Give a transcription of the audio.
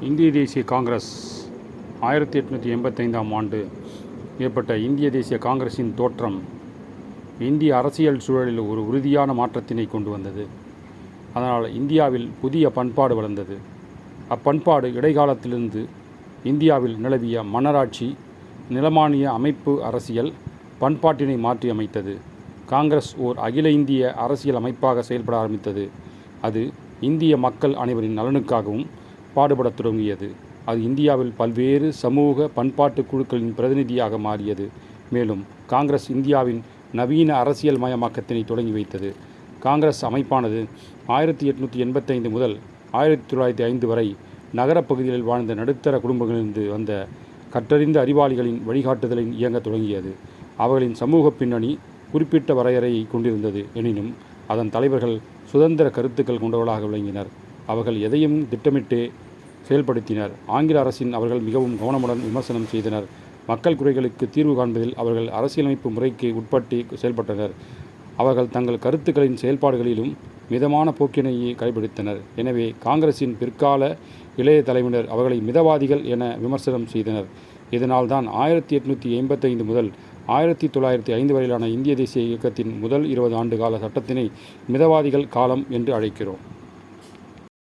இந்திய தேசிய காங்கிரஸ் 1885ஆம் ஆண்டு ஏற்பட்ட இந்திய தேசிய காங்கிரஸின் தோற்றம் இந்திய அரசியல் சூழலில் ஒரு உறுதியான மாற்றத்தினை கொண்டு வந்தது. அதனால் இந்தியாவில் புதிய பண்பாடு வளர்ந்தது. அப்பண்பாடு இடைக்காலத்திலிருந்து இந்தியாவில் நிலவிய மன்னராட்சி, நிலமானிய அமைப்பு அரசியல் பண்பாட்டினை மாற்றி அமைத்தது. காங்கிரஸ் ஓர் அகில இந்திய அரசியல் அமைப்பாக செயல்பட ஆரம்பித்தது. அது இந்திய மக்கள் அனைவரின் நலனுக்காகவும் பாடுபடத் தொடங்கியது. அது இந்தியாவில் பல்வேறு சமூக பண்பாட்டு குழுக்களின் பிரதிநிதியாக மாறியது. மேலும் காங்கிரஸ் இந்தியாவின் நவீன அரசியல் மயமாக்கத்தினை தொடங்கி வைத்தது. காங்கிரஸ் அமைப்பானது 1885 முதல் 1905 வரை நகரப்பகுதிகளில் வாழ்ந்த நடுத்தர குடும்பங்களிலிருந்து வந்த கற்றறிந்த அறிவாளிகளின் வழிகாட்டுதலில் இயங்க தொடங்கியது. அவர்களின் சமூக பின்னணி குறிப்பிட்ட வரையறையை கொண்டிருந்தது. எனினும் அதன் தலைவர்கள் சுதந்திர கருத்துக்கள் கொண்டவர்களாக விளங்கினர். அவர்கள் எதையும் திட்டமிட்டே செயல்படுத்தினர். ஆங்கில அரசின் அவர்கள் மிகவும் கவனமுடன் விமர்சனம் செய்தனர். மக்கள் குறைகளுக்கு தீர்வு காண்பதில் அவர்கள் அரசியலமைப்பு முறைக்கு உட்பட்டு செயல்பட்டனர். அவர்கள் தங்கள் கருத்துக்களின் செயல்பாடுகளிலும் மிதமான போக்கினையே கடைபிடித்தனர். எனவே காங்கிரஸின் பிற்கால இளைய தலைமையினர் அவர்களை மிதவாதிகள் என விமர்சனம் செய்தனர். இதனால்தான் 1885 முதல் 1905 வரையிலான இந்திய தேசிய இயக்கத்தின் முதல் 20 ஆண்டு கால சட்டத்தினை மிதவாதிகள் காலம் என்று அழைக்கிறோம்.